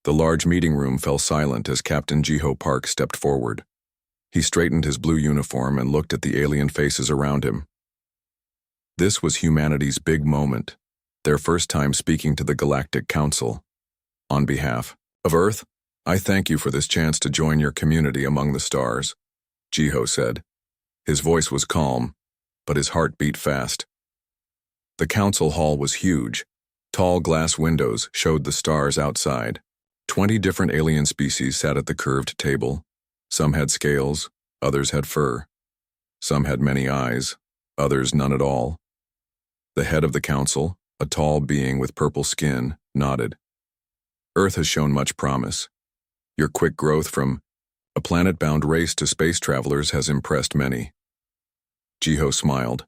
The large meeting room fell silent as Captain Jiho Park stepped forward. He straightened his blue uniform and looked at the alien faces around him. This was humanity's big moment, their first time speaking to the Galactic Council. On behalf of Earth, I thank you for this chance to join your community among the stars, Jiho said. His voice was calm, but his heart beat fast. The council hall was huge. Tall glass windows showed the stars outside. 20 different alien species sat at the curved table. Some had scales, others had fur. Some had many eyes, others none at all. The head of the council, a tall being with purple skin, nodded. Earth has shown much promise. Your quick growth from a planet-bound race to space travelers has impressed many. Jiho smiled.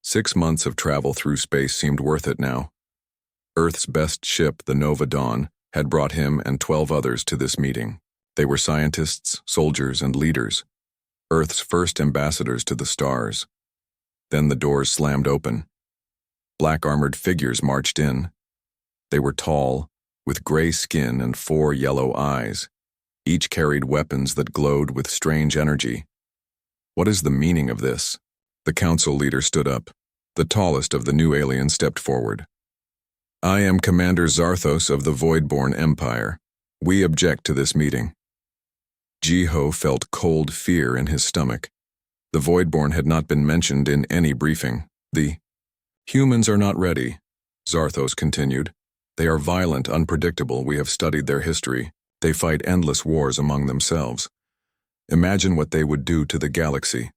6 months of travel through space seemed worth it now. Earth's best ship, the Nova Dawn, had brought him and 12 others to this meeting. They were scientists, soldiers, and leaders, Earth's first ambassadors to the stars. Then the doors slammed open. Black armored figures marched in. They were tall, with gray skin and 4 yellow eyes. Each carried weapons that glowed with strange energy. What is the meaning of this? The council leader stood up. The tallest of the new aliens stepped forward. I am Commander Zarthos of the Voidborn Empire. We object to this meeting. Jiho felt cold fear in his stomach. The Voidborn had not been mentioned in any briefing. The humans are not ready, Zarthos continued. They are violent, unpredictable. We have studied their history. They fight endless wars among themselves. Imagine what they would do to the galaxy.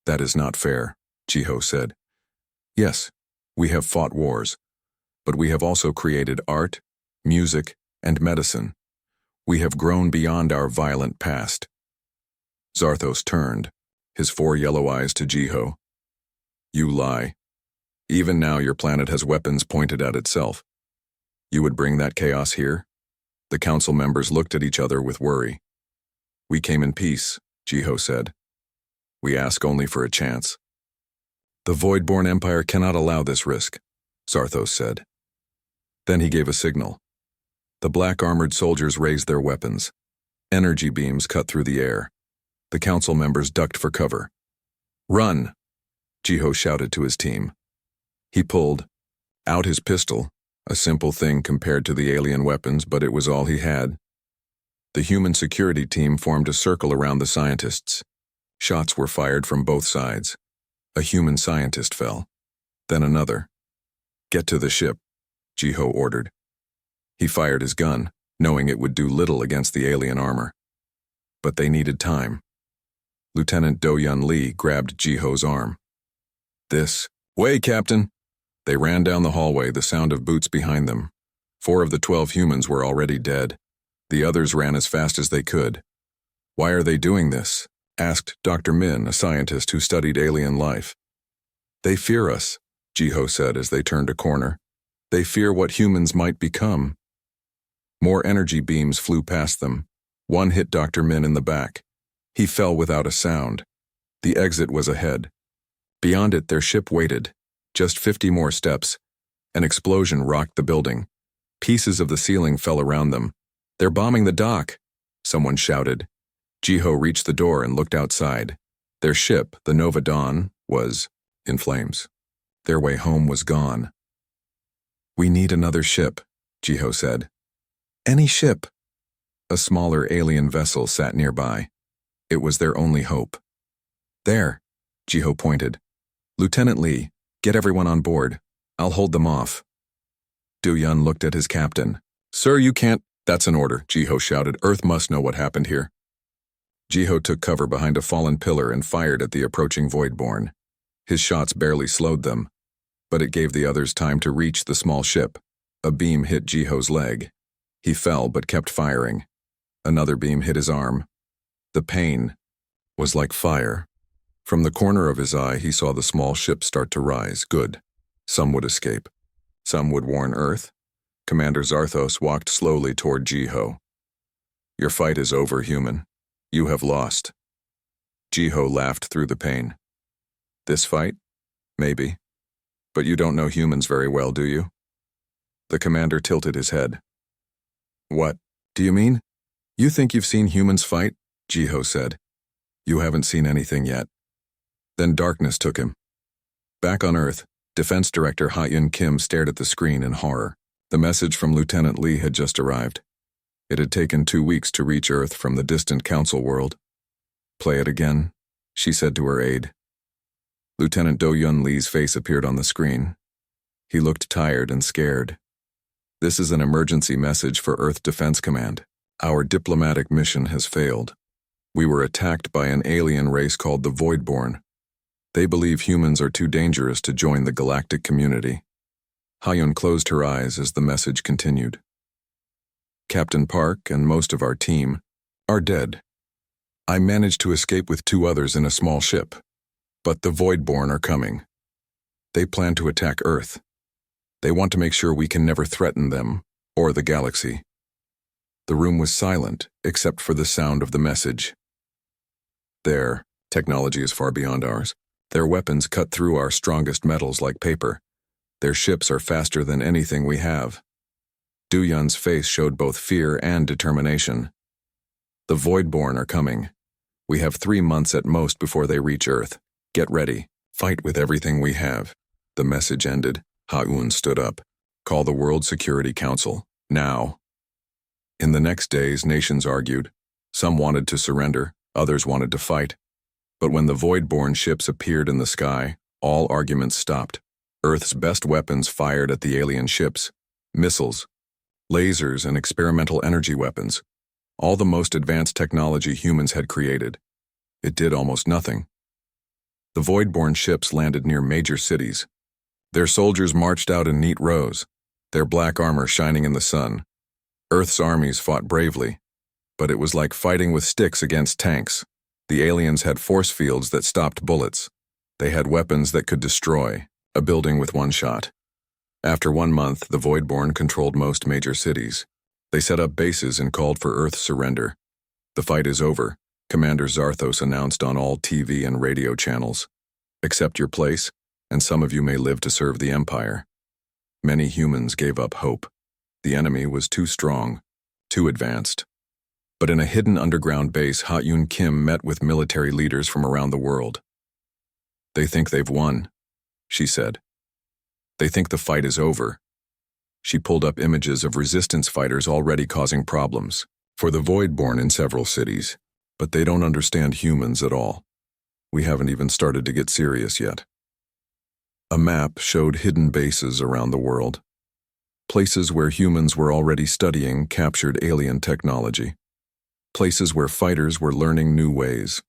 That is not fair, Jiho said. Yes, we have fought wars, but we have also created art, music, and medicine. We have grown beyond our violent past. Zarthos turned, his 4 yellow eyes to Jiho. You lie. Even now your planet has weapons pointed at itself. You would bring that chaos here? The council members looked at each other with worry. We came in peace, Jiho said. We ask only for a chance. The Voidborn Empire cannot allow this risk, Zarthos said. Then he gave a signal. The black armored soldiers raised their weapons. Energy beams cut through the air. The council members ducked for cover. Run, Jiho shouted to his team. He pulled out his pistol, a simple thing compared to the alien weapons, but it was all he had. The human security team formed a circle around the scientists. Shots were fired from both sides. A human scientist fell. Then another. Get to the ship, Jiho ordered. He fired his gun, knowing it would do little against the alien armor. But they needed time. Lieutenant Do-Yun Lee grabbed Jiho's arm. This way, Captain. They ran down the hallway, the sound of boots behind them. 4 of the 12 humans were already dead. The others ran as fast as they could. Why are they doing this? Asked Dr. Min, a scientist who studied alien life. They fear us, Jiho said as they turned a corner. They fear what humans might become. More energy beams flew past them. One hit Dr. Min in the back. He fell without a sound. The exit was ahead. Beyond it, their ship waited. Just 50 more steps. An explosion rocked the building. Pieces of the ceiling fell around them. They're bombing the dock, someone shouted. Jiho reached the door and looked outside. Their ship, the Nova Dawn, was in flames. Their way home was gone. We need another ship, Jiho said. Any ship. A smaller alien vessel sat nearby. It was their only hope. There, Jiho pointed. Lieutenant Lee, get everyone on board. I'll hold them off. Do-Yun looked at his captain. Sir, you can't. That's an order, Jiho shouted. Earth must know what happened here. Jiho took cover behind a fallen pillar and fired at the approaching Voidborn. His shots barely slowed them, but it gave the others time to reach the small ship. A beam hit Jiho's leg. He fell but kept firing. Another beam hit his arm. The pain was like fire. From the corner of his eye, he saw the small ship start to rise. Good. Some would escape. Some would warn Earth. Commander Zarthos walked slowly toward Jiho. Your fight is over, human. You have lost. Jiho laughed through the pain. This fight? Maybe. But you don't know humans very well, do you? The commander tilted his head. What? Do you mean? You think you've seen humans fight? Jiho said. You haven't seen anything yet. Then darkness took him. Back on Earth, Defense Director Ha-Yun Kim stared at the screen in horror. The message from Lieutenant Lee had just arrived. It had taken 2 weeks to reach Earth from the distant council world. Play it again, she said to her aide. Lieutenant Do-Yun Lee's face appeared on the screen. He looked tired and scared. This is an emergency message for Earth Defense Command. Our diplomatic mission has failed. We were attacked by an alien race called the Voidborn. They believe humans are too dangerous to join the galactic community. Ha-Yun closed her eyes as the message continued. Captain Park and most of our team are dead. I managed to escape with 2 others in a small ship, but the Voidborn are coming. They plan to attack Earth. They want to make sure we can never threaten them or the galaxy. The room was silent except for the sound of the message. Their technology is far beyond ours. Their weapons cut through our strongest metals like paper. Their ships are faster than anything we have. Do-Yun's face showed both fear and determination. The Voidborn are coming. We have 3 months at most before they reach Earth. Get ready. Fight with everything we have. The message ended. Ha-Yun stood up. Call the World Security Council. Now. In the next days, nations argued. Some wanted to surrender, others wanted to fight. But when the Voidborn ships appeared in the sky, all arguments stopped. Earth's best weapons fired at the alien ships. Missiles, lasers, and experimental energy weapons. All the most advanced technology humans had created. It did almost nothing. The Voidborn ships landed near major cities. Their soldiers marched out in neat rows, their black armor shining in the sun. Earth's armies fought bravely, but it was like fighting with sticks against tanks. The aliens had force fields that stopped bullets. They had weapons that could destroy a building with 1 shot. After 1 month, the Voidborn controlled most major cities. They set up bases and called for Earth's surrender. The fight is over, Commander Zarthos announced on all TV and radio channels. Accept your place, and some of you may live to serve the Empire. Many humans gave up hope. The enemy was too strong, too advanced. But in a hidden underground base, Ha-Yun Kim met with military leaders from around the world. They think they've won, she said. They think the fight is over. She pulled up images of resistance fighters already causing problems for the Voidborn in several cities, but they don't understand humans at all. We haven't even started to get serious yet. A map showed hidden bases around the world. Places where humans were already studying captured alien technology. Places where fighters were learning new ways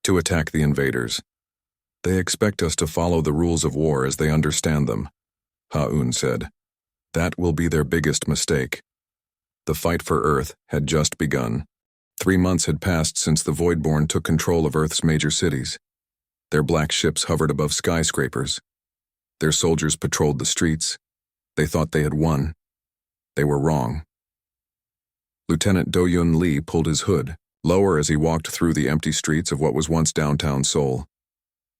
to attack the invaders. They expect us to follow the rules of war as they understand them, Ha-Yun said. That will be their biggest mistake. The fight for Earth had just begun. 3 months had passed since the Voidborn took control of Earth's major cities. Their black ships hovered above skyscrapers. Their soldiers patrolled the streets. They thought they had won. They were wrong. Lieutenant Do-Yun Lee pulled his hood lower as he walked through the empty streets of what was once downtown Seoul.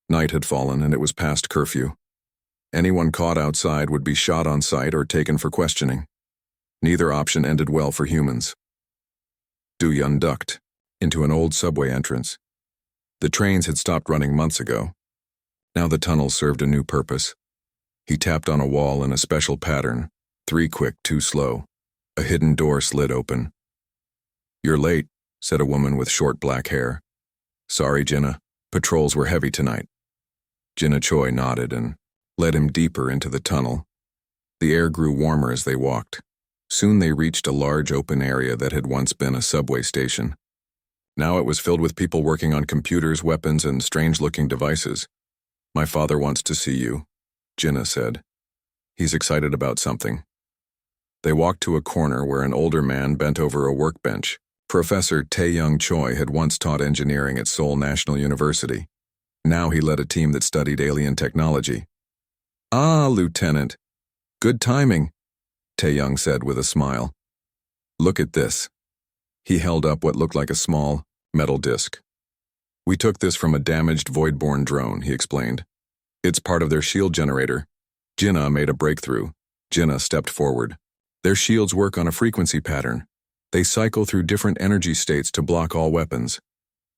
Night had fallen and it was past curfew. Anyone caught outside would be shot on sight or taken for questioning. Neither option ended well for humans. Do-Yun ducked into an old subway entrance. The trains had stopped running months ago. Now the tunnel served a new purpose. He tapped on a wall in a special pattern, 3 quick, 2 slow. A hidden door slid open. You're late, said a woman with short black hair. Sorry, Jinna. Patrols were heavy tonight. Jinna Choi nodded and led him deeper into the tunnel. The air grew warmer as they walked. Soon they reached a large open area that had once been a subway station. Now it was filled with people working on computers, weapons, and strange-looking devices. My father wants to see you, Jinna said. He's excited about something. They walked to a corner where an older man bent over a workbench. Professor Tae-Young Choi had once taught engineering at Seoul National University. Now he led a team that studied alien technology. Ah, Lieutenant. Good timing, Tae-Young said with a smile. Look at this. He held up what looked like a small, metal disc. We took this from a damaged Voidborn drone, he explained. It's part of their shield generator. Jinna made a breakthrough. Jinna stepped forward. Their shields work on a frequency pattern. They cycle through different energy states to block all weapons,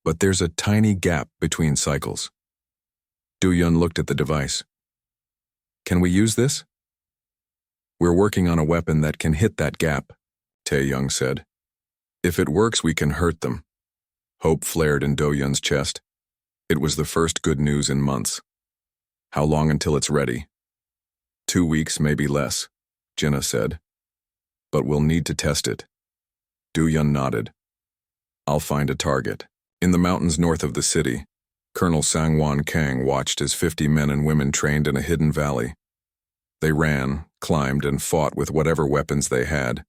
but there's a tiny gap between cycles. Do-Yun looked at the device. Can we use this? We're working on a weapon that can hit that gap, Tae-Young said. If it works, we can hurt them. Hope flared in Do-Yun's chest. It was the first good news in months. How long until it's ready? 2 weeks, maybe less, Jinna said. But we'll need to test it. Do-Yun nodded. I'll find a target. In the mountains north of the city, Colonel Sangwon Kang watched as 50 men and women trained in a hidden valley. They ran, climbed, and fought with whatever weapons they had.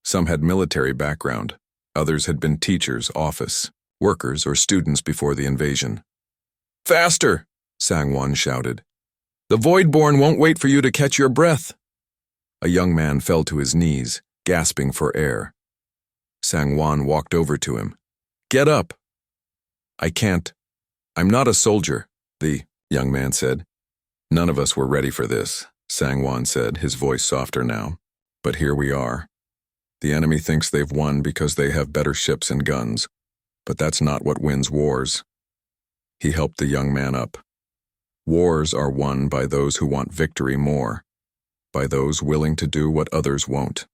Some had military background. Others had been teachers, office workers, or students before the invasion. Faster! Sangwon shouted. The Voidborn won't wait for you to catch your breath. A young man fell to his knees, gasping for air. Sangwon walked over to him. Get up! I can't. I'm not a soldier, the young man said. None of us were ready for this, Sangwon said, his voice softer now. But here we are. The enemy thinks they've won because they have better ships and guns, but that's not what wins wars. He helped the young man up. Wars are won by those who want victory more, by those willing to do what others won't.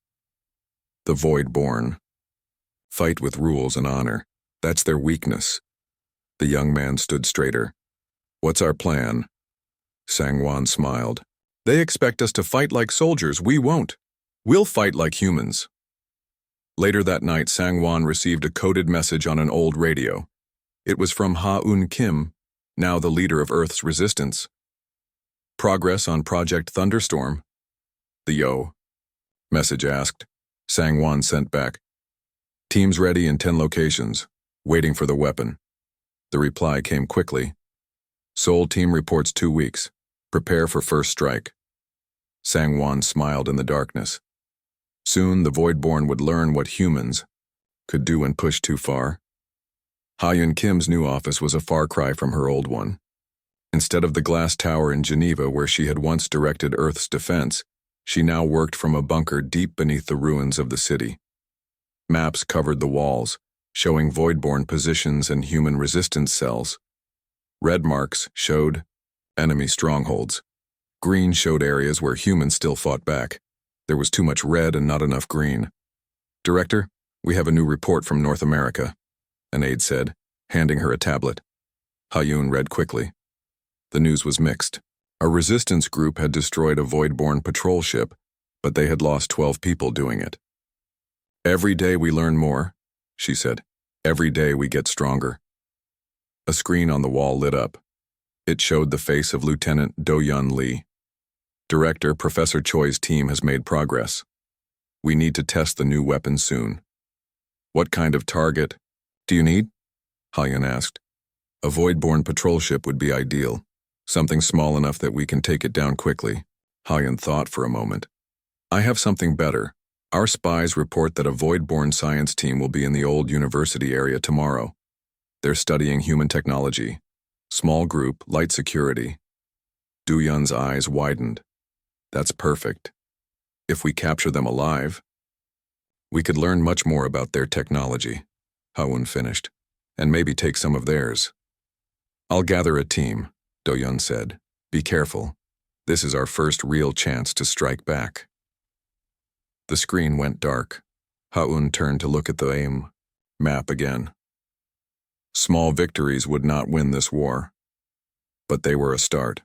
The Voidborn. Fight with rules and honor. That's their weakness. The young man stood straighter. What's our plan? Sangwon smiled. They expect us to fight like soldiers. We won't. We'll fight like humans. Later that night, Sangwon received a coded message on an old radio. It was from Ha-Un Kim, now the leader of Earth's resistance. Progress on Project Thunderstorm? The Yo. Message asked. Sangwon sent back. Teams ready in 10 locations, waiting for the weapon. The reply came quickly. Seoul team reports 2 weeks. Prepare for first strike. Sangwon smiled in the darkness. Soon the Voidborn would learn what humans could do when pushed too far. Ha-Un Kim's new office was a far cry from her old one. Instead of the glass tower in Geneva where she had once directed Earth's defense, she now worked from a bunker deep beneath the ruins of the city. Maps covered the walls, showing Voidborn positions and human resistance cells. Red marks showed enemy strongholds. Green showed areas where humans still fought back. There was too much red and not enough green. Director, we have a new report from North America, an aide said, handing her a tablet. Ha-Un read quickly. The news was mixed. A resistance group had destroyed a Voidborn patrol ship, but they had lost 12 people doing it. Every day we learn more, she said. Every day we get stronger. A screen on the wall lit up. It showed the face of Lieutenant Do-Yun Lee. Director, Professor Choi's team has made progress. We need to test the new weapon soon. What kind of target do you need? Ha-Un asked. A Voidborn patrol ship would be ideal. Something small enough that we can take it down quickly. Ha-Un thought for a moment. I have something better. Our spies report that a Voidborn science team will be in the old university area tomorrow. They're studying human technology. Small group, light security. Do-Yun's eyes widened. That's perfect. If we capture them alive, we could learn much more about their technology, Ha-Un finished, and maybe take some of theirs. I'll gather a team, Do-Yun said. Be careful. This is our first real chance to strike back. The screen went dark. Ha-Un turned to look at the AIM map again. Small victories would not win this war, but they were a start.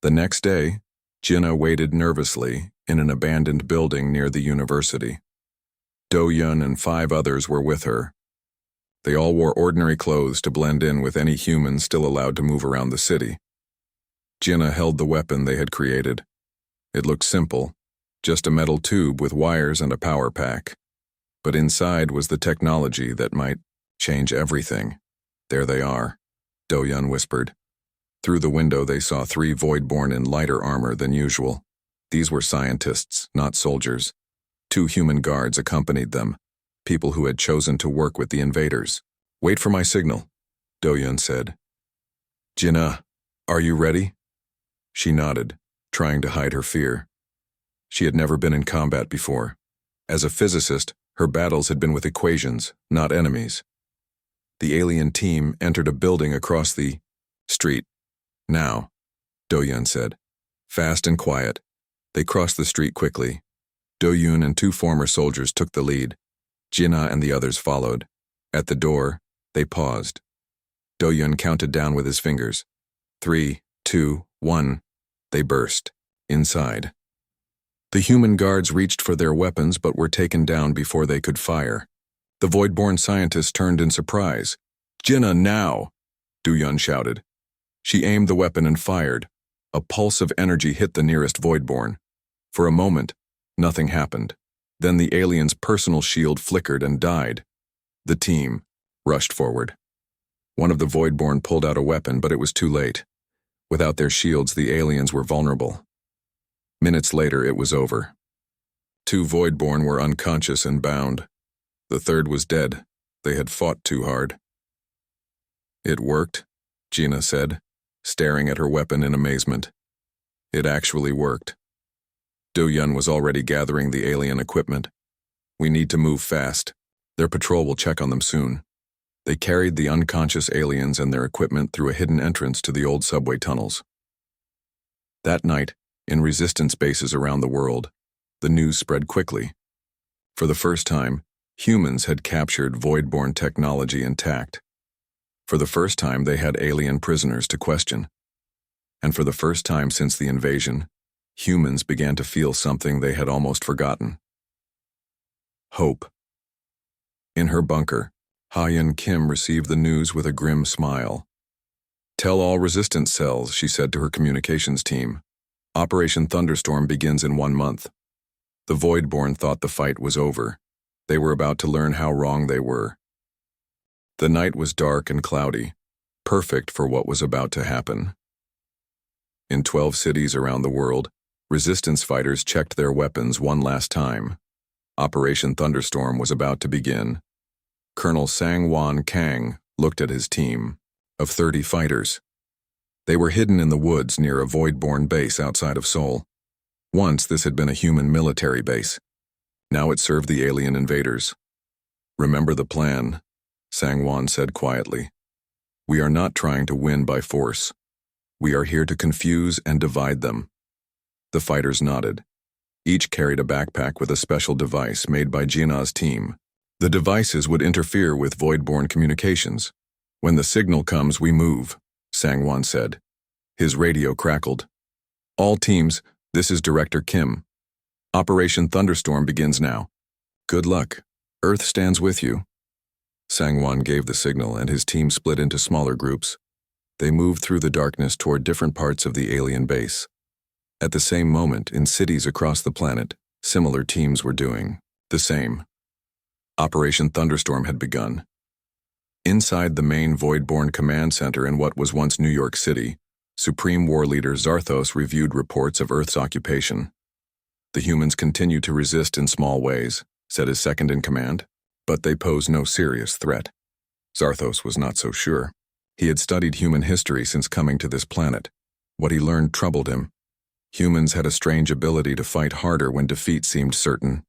The next day, Jinna waited nervously in an abandoned building near the university. Do-Yun and 5 others were with her. They all wore ordinary clothes to blend in with any humans still allowed to move around the city. Jinna held the weapon they had created. It looked simple, just a metal tube with wires and a power pack. But inside was the technology that might change everything. There they are, Do-Yun whispered. Through the window they saw 3 Voidborn in lighter armor than usual. These were scientists, not soldiers. 2 human guards accompanied them, people who had chosen to work with the invaders. Wait for my signal, Do-Yun said. Jinna, are you ready? She nodded, trying to hide her fear. She had never been in combat before. As a physicist, her battles had been with equations, not enemies. The alien team entered a building across the street. Now, Do-Yun said. Fast and quiet. They crossed the street quickly. Do-Yun and two former soldiers took the lead. Jinna and the others followed. At the door, they paused. Do-Yun counted down with his fingers. 3, 2, 1. They burst. Inside. The human guards reached for their weapons but were taken down before they could fire. The void-born scientist turned in surprise. Jinna, now! Do-Yun shouted. She aimed the weapon and fired. A pulse of energy hit the nearest void-born. For a moment, nothing happened. Then the alien's personal shield flickered and died. The team rushed forward. One of the void-born pulled out a weapon, but it was too late. Without their shields, the aliens were vulnerable. Minutes later, it was over. Two void-born were unconscious and bound. The third was dead. They had fought too hard. It worked, Jinna said, staring at her weapon in amazement. It actually worked. Do-Yun was already gathering the alien equipment. We need to move fast. Their patrol will check on them soon. They carried the unconscious aliens and their equipment through a hidden entrance to the old subway tunnels. That night, in resistance bases around the world, the news spread quickly. For the first time, humans had captured void-born technology intact. For the first time, they had alien prisoners to question. And for the first time since the invasion, humans began to feel something they had almost forgotten. Hope. In her bunker, Ha-Yun Kim received the news with a grim smile. Tell all resistance cells, she said to her communications team. Operation Thunderstorm begins in 1 month. The Voidborn thought the fight was over. They were about to learn how wrong they were. The night was dark and cloudy, perfect for what was about to happen. In 12 cities around the world, resistance fighters checked their weapons one last time. Operation Thunderstorm was about to begin. Colonel Sang-Wan Kang looked at his team of 30 fighters. They were hidden in the woods near a Voidborn base outside of Seoul. Once this had been a human military base. Now it served the alien invaders. Remember the plan, Sang-Wan said quietly. We are not trying to win by force. We are here to confuse and divide them. The fighters nodded. Each carried a backpack with a special device made by Jinna's team. The devices would interfere with Voidborn communications. When the signal comes, we move, Sang-Wan said. His radio crackled. All teams, this is Director Kim. Operation Thunderstorm begins now. Good luck. Earth stands with you. Sang-Wan gave the signal and his team split into smaller groups. They moved through the darkness toward different parts of the alien base. At the same moment, in cities across the planet, similar teams were doing the same. Operation Thunderstorm had begun. Inside the main Voidborn command center in what was once New York City, Supreme War Leader Zarthos reviewed reports of Earth's occupation. The humans continue to resist in small ways, said his second-in-command, but they pose no serious threat. Zarthos was not so sure. He had studied human history since coming to this planet. What he learned troubled him. Humans had a strange ability to fight harder when defeat seemed certain.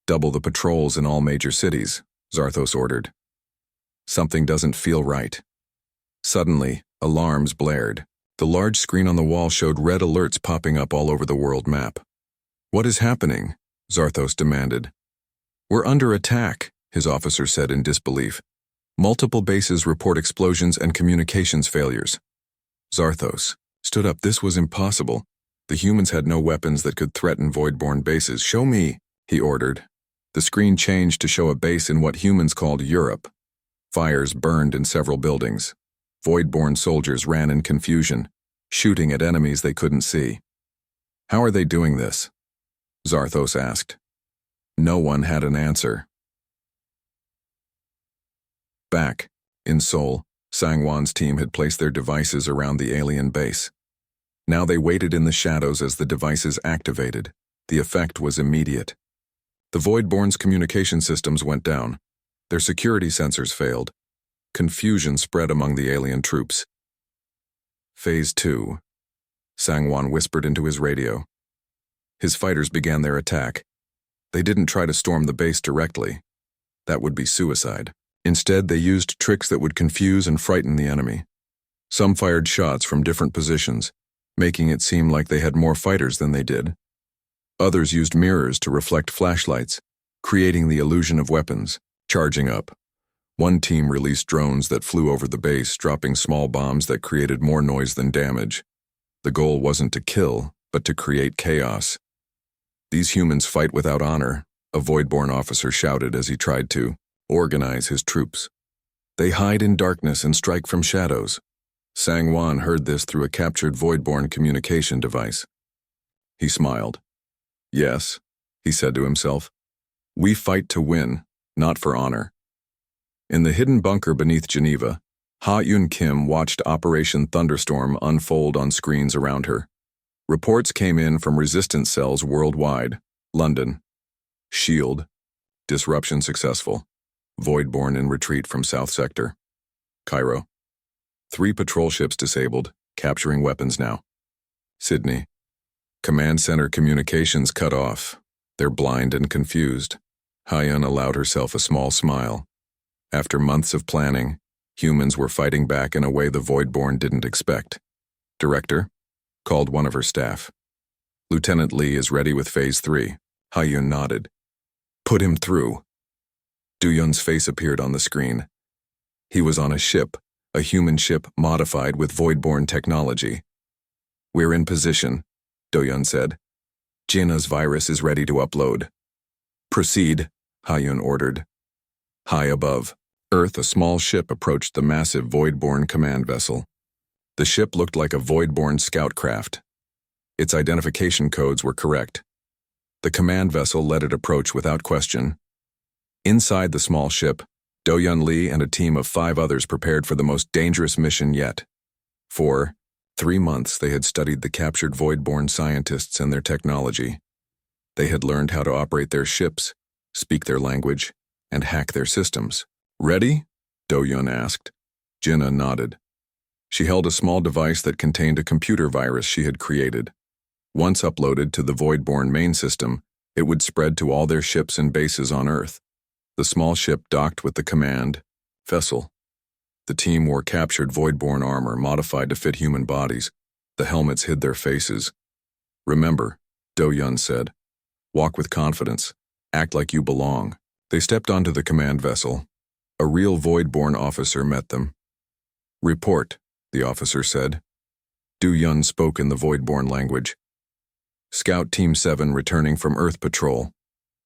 Double the patrols in all major cities, Zarthos ordered. Something doesn't feel right. Suddenly, alarms blared. The large screen on the wall showed red alerts popping up all over the world map. What is happening? Zarthos demanded. We're under attack, his officer said in disbelief. Multiple bases report explosions and communications failures. Zarthos stood up. This was impossible. The humans had no weapons that could threaten Voidborn bases. Show me, he ordered. The screen changed to show a base in what humans called Europe. Fires burned in several buildings. Voidborn soldiers ran in confusion, shooting at enemies they couldn't see. How are they doing this? Zarthos asked. No one had an answer. Back, in Seoul, Sang-Wan's team had placed their devices around the alien base. Now they waited in the shadows as the devices activated. The effect was immediate. The Voidborn's communication systems went down. Their security sensors failed. Confusion spread among the alien troops. Phase 2. Sang-Wan whispered into his radio. His fighters began their attack. They didn't try to storm the base directly. That would be suicide. Instead, they used tricks that would confuse and frighten the enemy. Some fired shots from different positions, making it seem like they had more fighters than they did. Others used mirrors to reflect flashlights, creating the illusion of weapons. Charging up, one team released drones that flew over the base, dropping small bombs that created more noise than damage. The goal wasn't to kill, but to create chaos. "These humans fight without honor," a Voidborn officer shouted as he tried to organize his troops. "They hide in darkness and strike from shadows." Sang-Wan heard this through a captured Voidborn communication device. He smiled. "Yes," he said to himself. "We fight to win, not for honor." In the hidden bunker beneath Geneva, Ha-Yun Kim watched Operation Thunderstorm unfold on screens around her. Reports came in from resistance cells worldwide. London. Shield. Disruption successful. Voidborn in retreat from South Sector. Cairo. 3 patrol ships disabled, capturing weapons now. Sydney. Command center communications cut off. They're blind and confused. Ha-Yun allowed herself a small smile. After months of planning, humans were fighting back in a way the Voidborn didn't expect. "Director," called one of her staff. "Lieutenant Lee is ready with Phase 3. Ha-Yun nodded. "Put him through." Do-Yun's face appeared on the screen. He was on a ship, a human ship modified with Voidborn technology. "We're in position," Do-Yun said. "Jinna's virus is ready to upload." "Proceed," Ha-Yun ordered. High above Earth, a small ship approached the massive Voidborn command vessel. The ship looked like a Voidborn scout craft. Its identification codes were correct. The command vessel let it approach without question. Inside the small ship, Do-Yun Lee and a team of 5 others prepared for the most dangerous mission yet. For 3 months, they had studied the captured Voidborn scientists and their technology. They had learned how to operate their ships, speak their language, and hack their systems. "Ready?" Do-Yun asked. Jinna nodded. She held a small device that contained a computer virus she had created. Once uploaded to the Voidborn main system, it would spread to all their ships and bases on Earth. The small ship docked with the command vessel. The team wore captured Voidborn armor modified to fit human bodies. The helmets hid their faces. "Remember," Do-Yun said, "walk with confidence. Act like you belong." They stepped onto the command vessel. A real Voidborn officer met them. "Report," the officer said. Do-Yun spoke in the Voidborn language. "Scout Team 7 returning from Earth Patrol.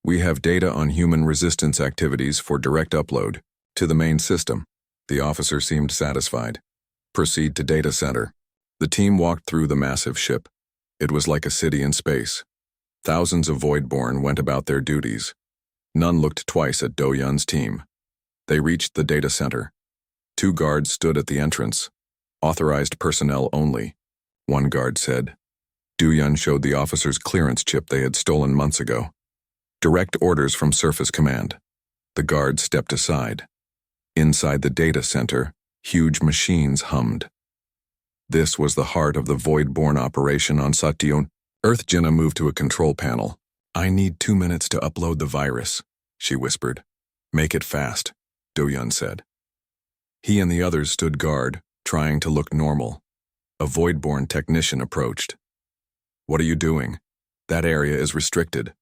We have data on human resistance activities for direct upload to the main system." The officer seemed satisfied. "Proceed to data center." The team walked through the massive ship. It was like a city in space. Thousands of Voidborn went about their duties. None looked twice at Do-Yun's team. They reached the data center. 2 guards stood at the entrance. "Authorized personnel only," one guard said. Do-Yun showed the officer's clearance chip they had stolen months ago. "Direct orders from Surface Command." The guard stepped aside. Inside the data center, huge machines hummed. This was the heart of the Voidborn operation on Satyun. Earth. Jinna moved to a control panel. "I need 2 minutes to upload the virus," she whispered. "Make it fast," Do-Yun said. He and the others stood guard, trying to look normal. A Voidborn technician approached. "What are you doing? That area is restricted,"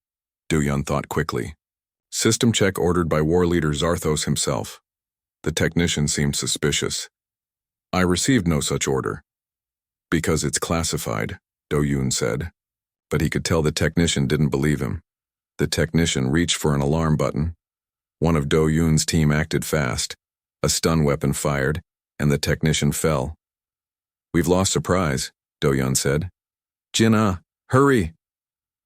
Do-Yun thought quickly. "System check ordered by war leader Zarthos himself." The technician seemed suspicious. "I received no such order." "Because it's classified," Do-Yun said. But he could tell the technician didn't believe him. The technician reached for an alarm button. One of Do-Yun's team acted fast. A stun weapon fired, and the technician fell. "We've lost surprise," Do-Yun said. "Jinna, hurry!"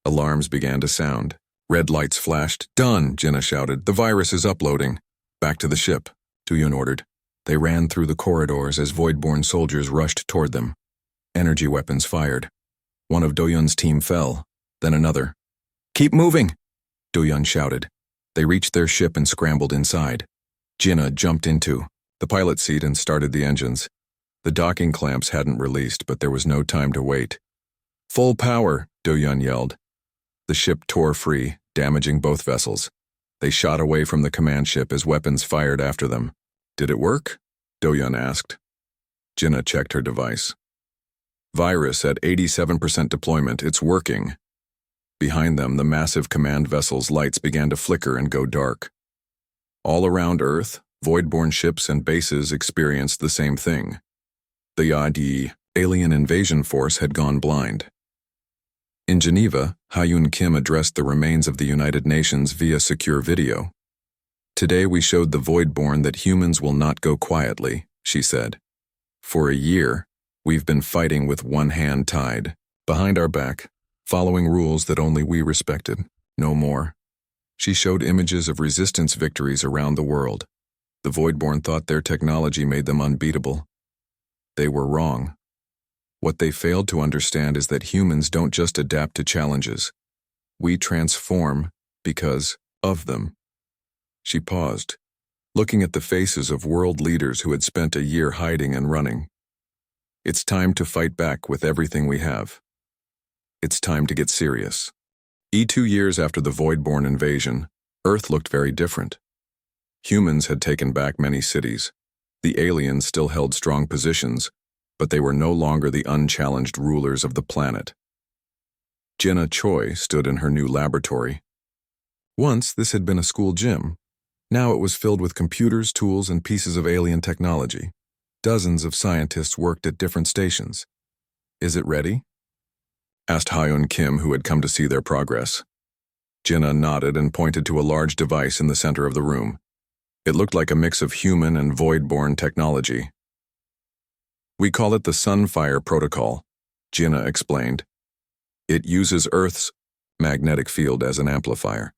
Alarms began to sound. Red lights flashed. "Done," Jinna shouted. "The virus is uploading." "Back to the ship," Do-Yun ordered. They ran through the corridors as Voidborn soldiers rushed toward them. Energy weapons fired. One of Do-Yun's team fell, then another. "Keep moving!" Do-Yun shouted. They reached their ship and scrambled inside. Jinna jumped into the pilot seat and started the engines. The docking clamps hadn't released, but there was no time to wait. "Full power," Do-Yun yelled. The ship tore free, damaging both vessels. They shot away from the command ship as weapons fired after them. Did it work? Do-Yun asked. Jinnah checked her device. Virus at 87% deployment, it's working. Behind them, the massive command vessel's lights began to flicker and go dark. All around Earth, void-born ships and bases experienced the same thing. The YD alien invasion force had gone blind. In Geneva, Ha-Yun Kim addressed the remains of the United Nations via secure video. Today we showed the void-born that humans will not go quietly, she said. For a year, we've been fighting with one hand tied, behind our back, following rules that only we respected, no more. She showed images of resistance victories around the world. The void-born thought their technology made them unbeatable. They were wrong. What they failed to understand is that humans don't just adapt to challenges. We transform because of them. She paused, looking at the faces of world leaders who had spent a year hiding and running. It's time to fight back with everything we have. It's time to get serious. 2 years after the void-born invasion, Earth looked very different. Humans had taken back many cities. The aliens still held strong positions, but they were no longer the unchallenged rulers of the planet. Jinnah Choi stood in her new laboratory. Once this had been a school gym. Now it was filled with computers, tools, and pieces of alien technology. Dozens of scientists worked at different stations. Is it ready? Asked Ha-Yun Kim, who had come to see their progress. Jinnah nodded and pointed to a large device in the center of the room. It looked like a mix of human and void-born technology. We call it the Sunfire Protocol, Jinnah explained. It uses Earth's magnetic field as an amplifier.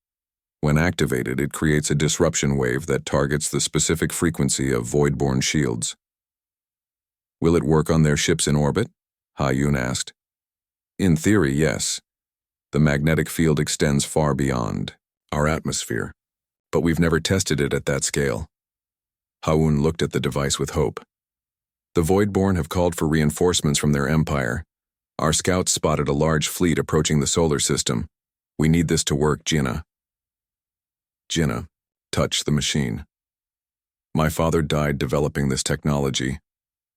When activated, it creates a disruption wave that targets the specific frequency of void-born shields. Will it work on their ships in orbit? Ha-Yun asked. In theory, yes. The magnetic field extends far beyond our atmosphere, but we've never tested it at that scale. Ha-Yun looked at the device with hope. The void-born have called for reinforcements from their empire. Our scouts spotted a large fleet approaching the solar system. We need this to work, Jinnah. Jinnah, touch the machine. My father died developing this technology.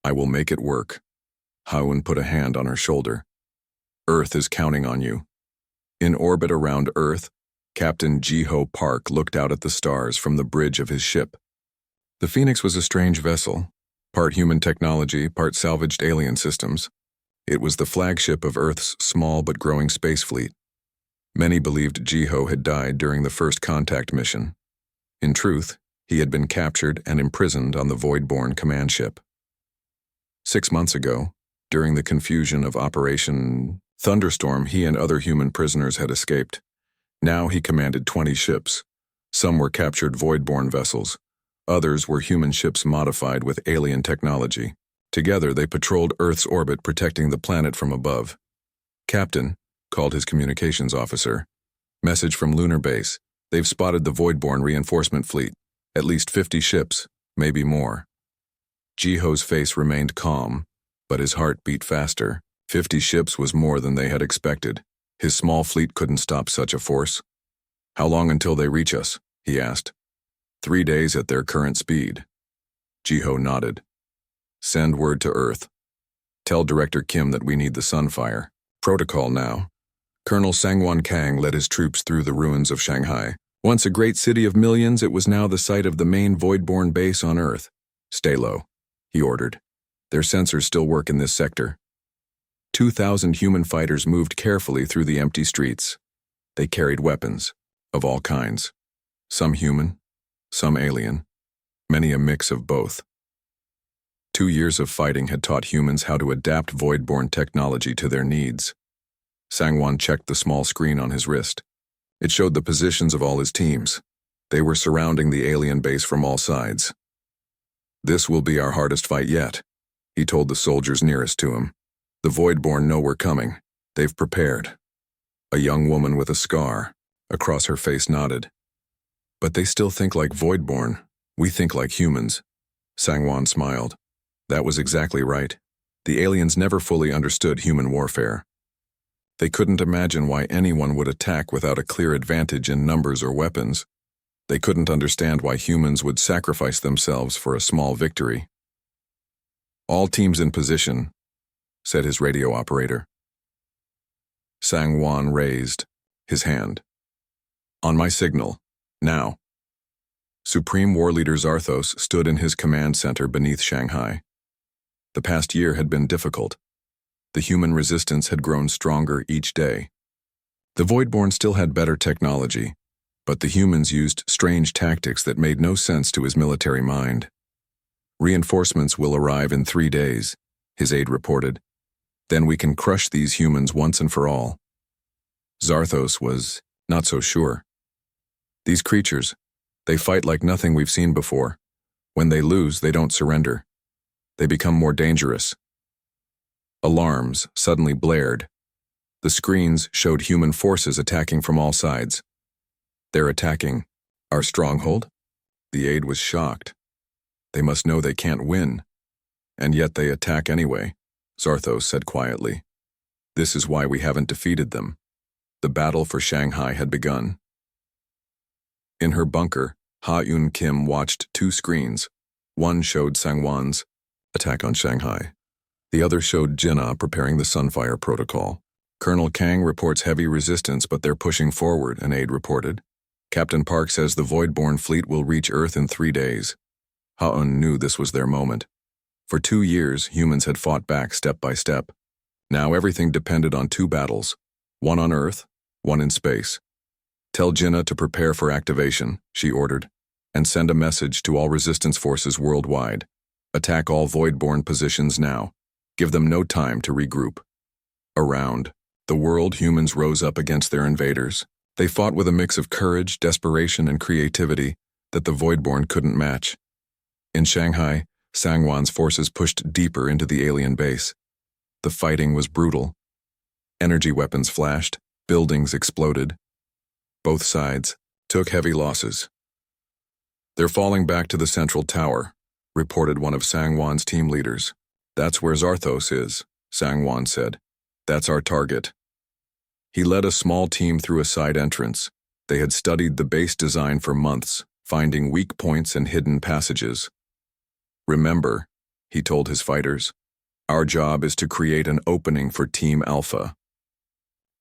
I will make it work. Ha-Yun put a hand on her shoulder. Earth is counting on you. In orbit around Earth, Captain Ji-Ho Park looked out at the stars from the bridge of his ship. The Phoenix was a strange vessel, part human technology, part salvaged alien systems. It was the flagship of Earth's small but growing space fleet. Many believed Ji-Ho had died during the first contact mission. In truth, he had been captured and imprisoned on the void-born command ship. 6 months ago, during the confusion of Operation Thunderstorm, he and other human prisoners had escaped. Now he commanded 20 ships. Some were captured void-born vessels. Others were human ships modified with alien technology. Together, they patrolled Earth's orbit, protecting the planet from above. Captain, called his communications officer. Message from Lunar Base. They've spotted the void-born reinforcement fleet. At least 50 ships, maybe more. Ji-Ho's face remained calm, but his heart beat faster. 50 ships was more than they had expected. His small fleet couldn't stop such a force. How long until they reach us? He asked. 3 days at their current speed. Ji-Ho nodded. Send word to Earth. Tell Director Kim that we need the Sunfire. Protocol now. Colonel Sangwon Kang led his troops through the ruins of Shanghai. Once a great city of millions, it was now the site of the main void-born base on Earth. Stay low, he ordered. Their sensors still work in this sector. 2,000 human fighters moved carefully through the empty streets. They carried weapons, of all kinds. Some human, some alien, many a mix of both. 2 years of fighting had taught humans how to adapt void-born technology to their needs. Sangwon checked the small screen on his wrist. It showed the positions of all his teams. They were surrounding the alien base from all sides. This will be our hardest fight yet, he told the soldiers nearest to him. The void-born know we're coming. They've prepared. A young woman with a scar across her face nodded. But they still think like void-born. We think like humans. Sangwon smiled. That was exactly right. The aliens never fully understood human warfare. They couldn't imagine why anyone would attack without a clear advantage in numbers or weapons. They couldn't understand why humans would sacrifice themselves for a small victory. "All teams in position," said his radio operator. Sang-Wan raised his hand. "On my signal, now." Supreme War Leader Zarthos stood in his command center beneath Shanghai. The past year had been difficult. The human resistance had grown stronger each day. The Voidborn still had better technology, but the humans used strange tactics that made no sense to his military mind. "Reinforcements will arrive in 3 days," his aide reported. "Then we can crush these humans once and for all." Zarthos was not so sure. "These creatures, they fight like nothing we've seen before. When they lose, they don't surrender. They become more dangerous." Alarms suddenly blared. The screens showed human forces attacking from all sides. "They're attacking our stronghold?" The aide was shocked. "They must know they can't win. And yet they attack anyway," Zarthos said quietly. "This is why we haven't defeated them." The battle for Shanghai had begun. In her bunker, Ha-Eun Kim watched 2 screens. One showed Sang-Wan's attack on Shanghai. The other showed Jinnah preparing the Sunfire Protocol. "Colonel Kang reports heavy resistance, but they're pushing forward," an aide reported. "Captain Park says the Voidborn fleet will reach Earth in 3 days. Ha-Eun knew this was their moment. For 2 years, humans had fought back step by step. Now everything depended on 2 battles, one on Earth, one in space. "Tell Jinnah to prepare for activation," she ordered, "and send a message to all resistance forces worldwide. Attack all Voidborn positions now. Give them no time to regroup." Around the world, humans rose up against their invaders. They fought with a mix of courage, desperation, and creativity that the Voidborn couldn't match. In Shanghai, Sang-Wan's forces pushed deeper into the alien base. The fighting was brutal. Energy weapons flashed, buildings exploded. Both sides took heavy losses. "They're falling back to the central tower," reported one of Sang-Wan's team leaders. "That's where Zarthos is," Sang-Wan said. "That's our target." He led a small team through a side entrance. They had studied the base design for months, finding weak points and hidden passages. "Remember," he told his fighters, "our job is to create an opening for Team Alpha."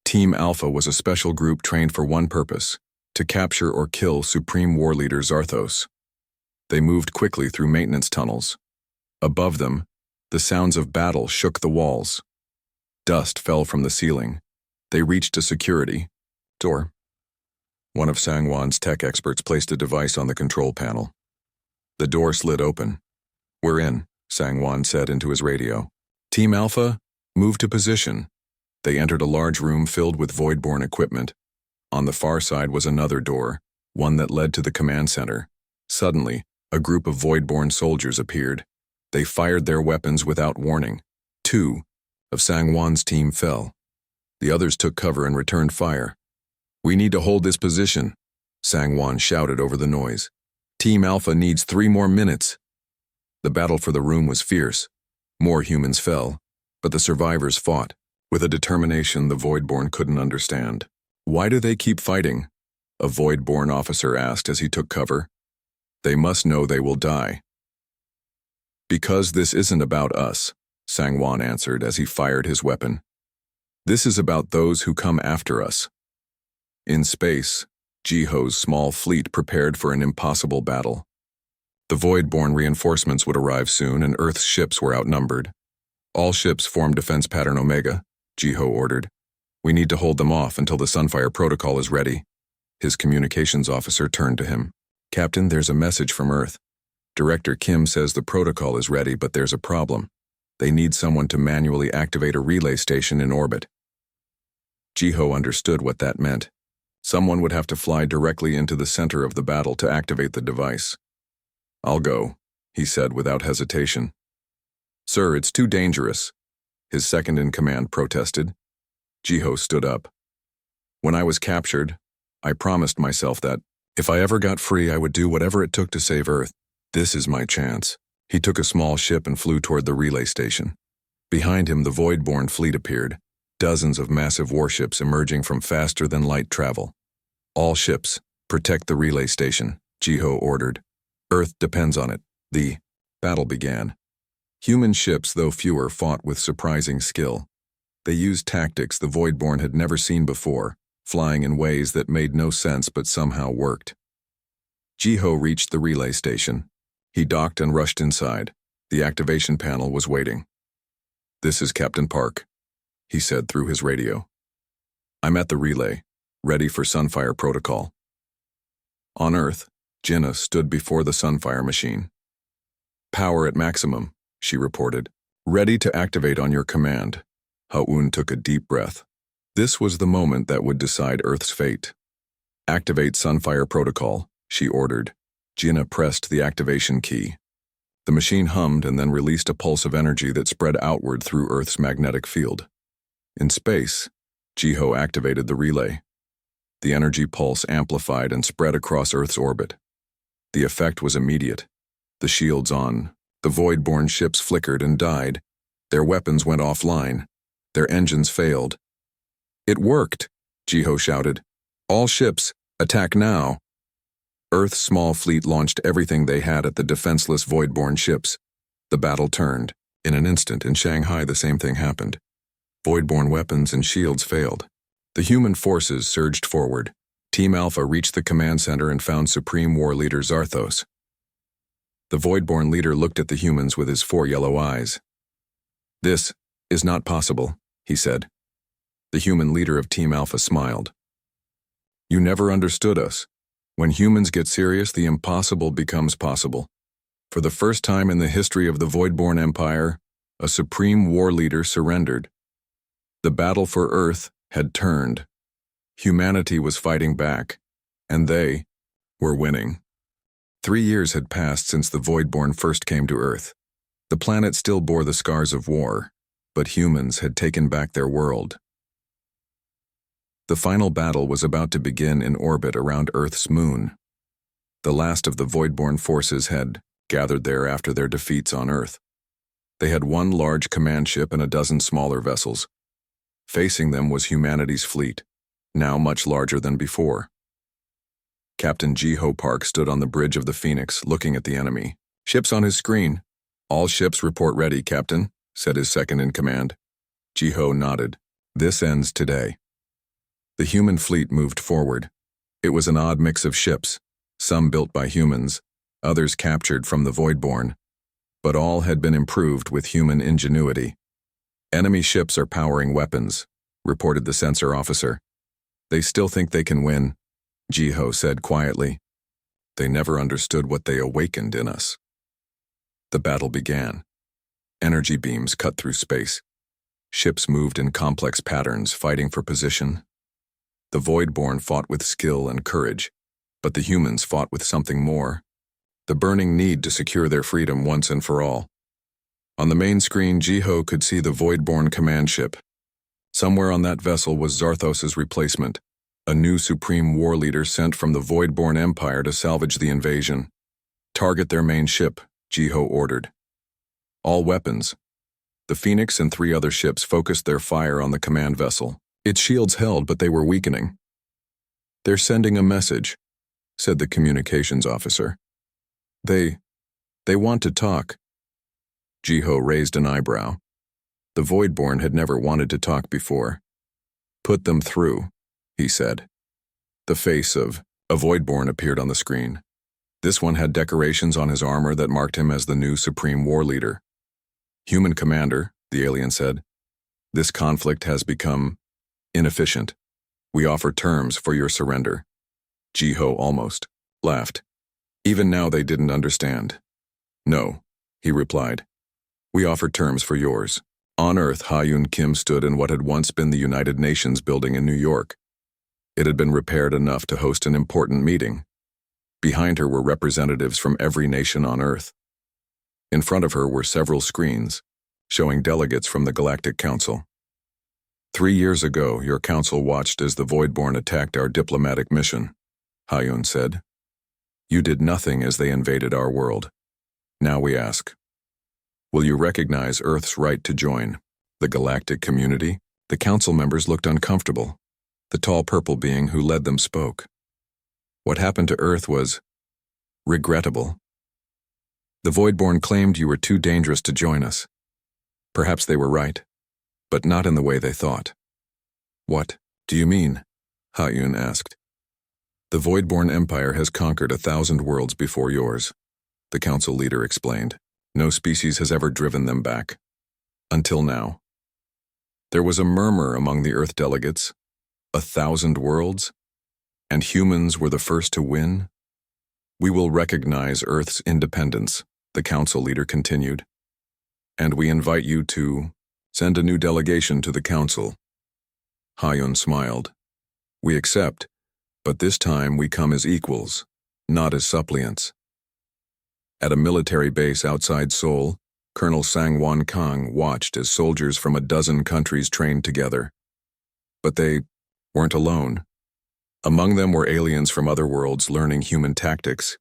Team Alpha was a special group trained for one purpose: to capture or kill Supreme War Leader Zarthos. They moved quickly through maintenance tunnels. Above them, the sounds of battle shook the walls. Dust fell from the ceiling. They reached a security door. One of Sang-Wan's tech experts placed a device on the control panel. The door slid open. "We're in," Sang-Wan said into his radio. "Team Alpha, move to position." They entered a large room filled with Voidborn equipment. On the far side was another door, one that led to the command center. Suddenly, a group of Voidborn soldiers appeared. They fired their weapons without warning. 2 of Sang-Wan's team fell. The others took cover and returned fire. "We need to hold this position," Sang-Wan shouted over the noise. "Team Alpha needs 3 more minutes." The battle for the room was fierce. More humans fell, but the survivors fought with a determination the Voidborn couldn't understand. "Why do they keep fighting?" a Voidborn officer asked as he took cover. "They must know they will die." "Because this isn't about us," Sang-Wan answered as he fired his weapon. "This is about those who come after us." In space, Jiho's small fleet prepared for an impossible battle. The Voidborn reinforcements would arrive soon, and Earth's ships were outnumbered. "All ships form defense pattern Omega," Jiho ordered. "We need to hold them off until the Sunfire Protocol is ready." His communications officer turned to him. "Captain, there's a message from Earth. Director Kim says the protocol is ready, but there's a problem. They need someone to manually activate a relay station in orbit." Jiho understood what that meant. Someone would have to fly directly into the center of the battle to activate the device. "I'll go," he said without hesitation. "Sir, it's too dangerous," his second-in-command protested. Jiho stood up. "When I was captured, I promised myself that, if I ever got free, I would do whatever it took to save Earth. This is my chance." He took a small ship and flew toward the relay station. Behind him, the Voidborn fleet appeared. dozens of massive warships emerging from faster-than-light travel. All ships, protect the relay station, Jiho ordered. Earth depends on it. The battle began. Human ships, though fewer, fought with surprising skill. They used tactics the Voidborn had never seen before, flying in ways that made no sense but somehow worked. Jiho reached the relay station. He docked and rushed inside. The activation panel was waiting. "This is Captain Park," he said through his radio. "I'm at the relay, ready for Sunfire protocol." On Earth, Jinna stood before the Sunfire machine. "Power at maximum," she reported. "Ready to activate on your command." Ha-Un took a deep breath. This was the moment that would decide Earth's fate. "Activate Sunfire protocol," she ordered. Jinna pressed the activation key. The machine hummed and then released a pulse of energy that spread outward through Earth's magnetic field. In space, Jiho activated the relay. The energy pulse amplified and spread across Earth's orbit. The effect was immediate. The shields on the Voidborn ships flickered and died. Their weapons went offline. Their engines failed. "It worked," Jiho shouted. "All ships, attack now." Earth's small fleet launched everything they had at the defenseless Voidborn ships. The battle turned. In an instant, in Shanghai, the same thing happened. Voidborn weapons and shields failed. The human forces surged forward. Team Alpha reached the command center and found Supreme War Leader Zarthos. The Voidborn leader looked at the humans with his 4 yellow eyes. "This is not possible," he said. The human leader of Team Alpha smiled. "You never understood us. When humans get serious, the impossible becomes possible. For the first time in the history of the Voidborn Empire, a Supreme War Leader surrendered. The battle for Earth had turned. Humanity was fighting back, and they were winning." 3 years had passed since the Voidborn first came to Earth. The planet still bore the scars of war, but humans had taken back their world. The final battle was about to begin in orbit around Earth's moon. The last of the Voidborn forces had gathered there after their defeats on Earth. They had 1 large command ship and a dozen smaller vessels. Facing them was humanity's fleet, now much larger than before. Captain Jiho Park stood on the bridge of the Phoenix, looking at the enemy. "Ships on his screen." "All ships report ready, Captain," said his second-in-command. Jiho nodded. "This ends today." The human fleet moved forward. It was an odd mix of ships, some built by humans, others captured from the Voidborn, but all had been improved with human ingenuity. "Enemy ships are powering weapons," reported the sensor officer. "They still think they can win," Jiho said quietly. "They never understood what they awakened in us." The battle began. Energy beams cut through space. Ships moved in complex patterns, fighting for position. The Voidborn fought with skill and courage, but the humans fought with something more: the burning need to secure their freedom once and for all. On the main screen, Jiho could see the Voidborn command ship. Somewhere on that vessel was Zarthos's replacement, a new Supreme War Leader sent from the Voidborn Empire to salvage the invasion. "Target their main ship," Jiho ordered. "All weapons." The Phoenix and 3 other ships focused their fire on the command vessel. Its shields held, but they were weakening. "They're sending a message," said the communications officer. They want to talk." Jiho raised an eyebrow. The Voidborn had never wanted to talk before. "Put them through," he said. The face of a Voidborn appeared on the screen. This one had decorations on his armor that marked him as the new Supreme War Leader. "Human Commander," the alien said, "this conflict has become inefficient. We offer terms for your surrender." Jiho almost laughed. Even now they didn't understand. "No," he replied. "We offer terms for yours." On Earth, Ha-Yun Kim stood in what had once been the United Nations building in New York. It had been repaired enough to host an important meeting. Behind her were representatives from every nation on Earth. In front of her were several screens, showing delegates from the Galactic Council. 3 years ago, your council watched as the Voidborn attacked our diplomatic mission, Ha-Yun said. You did nothing as they invaded our world. Now we ask, will you recognize Earth's right to join the galactic community? The council members looked uncomfortable. The tall purple being who led them spoke. What happened to Earth was regrettable. The Voidborn claimed you were too dangerous to join us. Perhaps they were right, but not in the way they thought. What do you mean? Ha-Yun asked. The Voidborn Empire has conquered 1,000 worlds before yours, the council leader explained. No species has ever driven them back. Until now. There was a murmur among the Earth delegates. 1,000 worlds? And humans were the first to win? We will recognize Earth's independence, the council leader continued. And we invite you to send a new delegation to the council. Ha-Yun smiled. We accept, but this time we come as equals, not as suppliants. At a military base outside Seoul, Colonel Sang-Won Kang watched as soldiers from a dozen countries trained together. But they weren't alone. Among them were aliens from other worlds learning human tactics.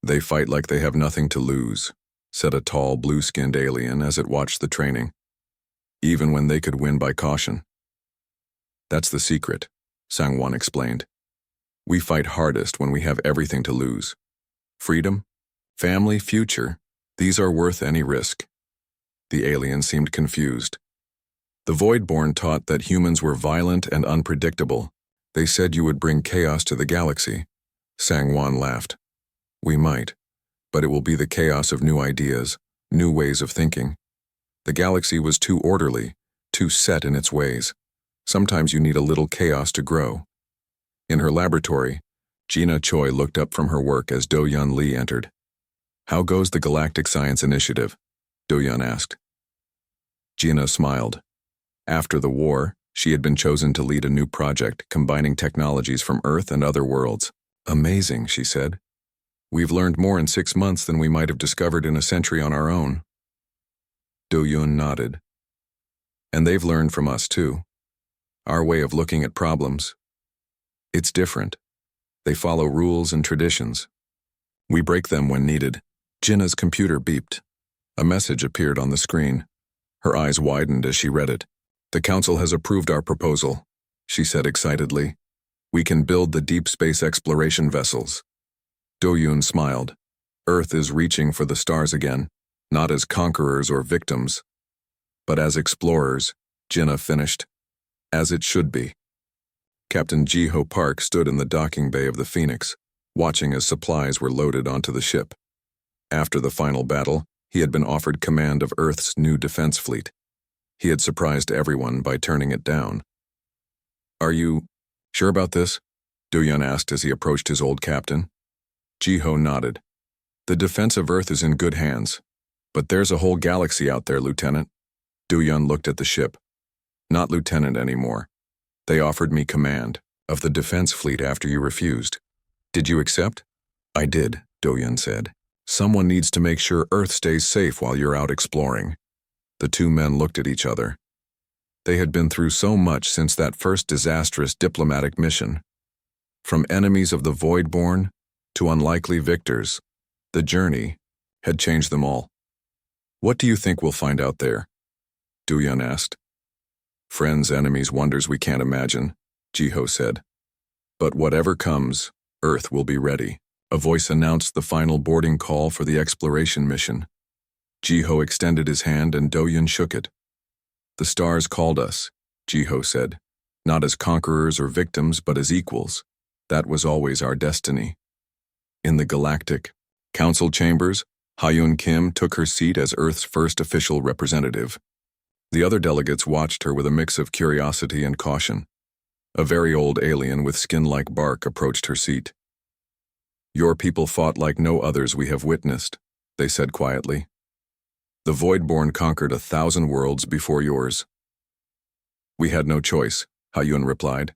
They fight like they have nothing to lose, said a tall, blue-skinned alien as it watched the training. Even when they could win by caution. That's the secret, Sang-Won explained. We fight hardest when we have everything to lose. Freedom, family, future, these are worth any risk. The alien seemed confused. The Voidborn taught that humans were violent and unpredictable. They said you would bring chaos to the galaxy. Sang-Won laughed. We might, but it will be the chaos of new ideas, new ways of thinking. The galaxy was too orderly, too set in its ways. Sometimes you need a little chaos to grow. In her laboratory, Gina Choi looked up from her work as Do-Yun Lee entered. How goes the Galactic Science Initiative? Do-Yun asked. Gina smiled. After the war, she had been chosen to lead a new project combining technologies from Earth and other worlds. Amazing, she said. We've learned more in 6 months than we might have discovered in a century on our own. Do-Yun nodded. And they've learned from us too. Our way of looking at problems. It's different. They follow rules and traditions. We break them when needed. Gina's computer beeped. A message appeared on the screen. Her eyes widened as she read it. The council has approved our proposal, she said excitedly. We can build the deep space exploration vessels. Do-Yun smiled. Earth is reaching for the stars again, not as conquerors or victims, but as explorers, Gina finished. As it should be. Captain Ji-Ho Park stood in the docking bay of the Phoenix, watching as supplies were loaded onto the ship. After the final battle, he had been offered command of Earth's new defense fleet. He had surprised everyone by turning it down. Are you sure about this? Do-Yun asked as he approached his old captain. Ji-Ho nodded. The defense of Earth is in good hands, but there's a whole galaxy out there, Lieutenant. Do-Yun looked at the ship. Not Lieutenant anymore. They offered me command of the defense fleet after you refused. Did you accept? I did, Do-Yun said. Someone needs to make sure Earth stays safe while you're out exploring. The two men looked at each other. They had been through so much since that first disastrous diplomatic mission. From enemies of the Voidborn to unlikely victors, the journey had changed them all. What do you think we'll find out there? Do-Yun asked. Friends, enemies, wonders we can't imagine, Ji-Ho said. But whatever comes, Earth will be ready. A voice announced the final boarding call for the exploration mission. Ji-Ho extended his hand and Do-Yun shook it. The stars called us, Ji-Ho said. Not as conquerors or victims, but as equals. That was always our destiny. In the galactic council chambers, Ha-Yun Kim took her seat as Earth's first official representative. The other delegates watched her with a mix of curiosity and caution. A very old alien with skin like bark approached her seat. Your people fought like no others we have witnessed, they said quietly. The Voidborn conquered 1,000 worlds before yours. We had no choice, Ha-Yun replied.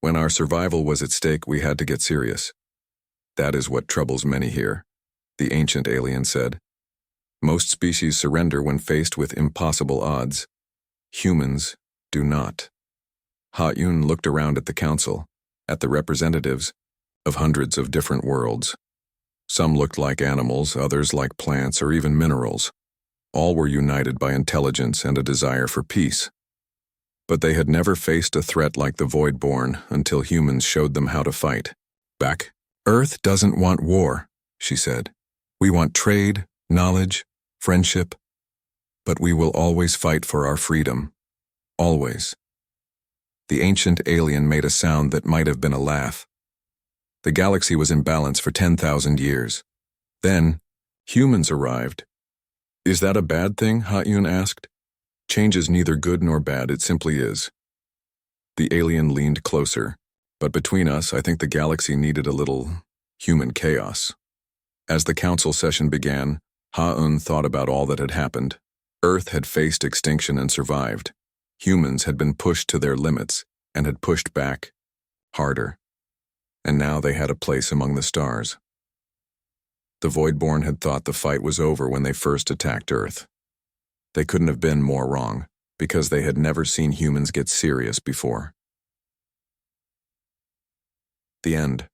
When our survival was at stake, we had to get serious. That is what troubles many here, the ancient alien said. Most species surrender when faced with impossible odds. Humans do not. Ha-Yun looked around at the council, at the representatives of hundreds of different worlds. Some looked like animals, others like plants or even minerals. All were united by intelligence and a desire for peace. But they had never faced a threat like the Voidborn until humans showed them how to fight. Back. Earth doesn't want war, she said. We want trade, knowledge, friendship. But we will always fight for our freedom. Always. The ancient alien made a sound that might have been a laugh. The galaxy was in balance for 10,000 years. Then, humans arrived. Is that a bad thing? Ha-Yun asked. Change is neither good nor bad, it simply is. The alien leaned closer, but between us, I think the galaxy needed a little human chaos. As the council session began, Ha-Un thought about all that had happened. Earth had faced extinction and survived. Humans had been pushed to their limits and had pushed back, harder. And now they had a place among the stars. The Voidborn had thought the fight was over when they first attacked Earth. They couldn't have been more wrong, because they had never seen humans get serious before. The end.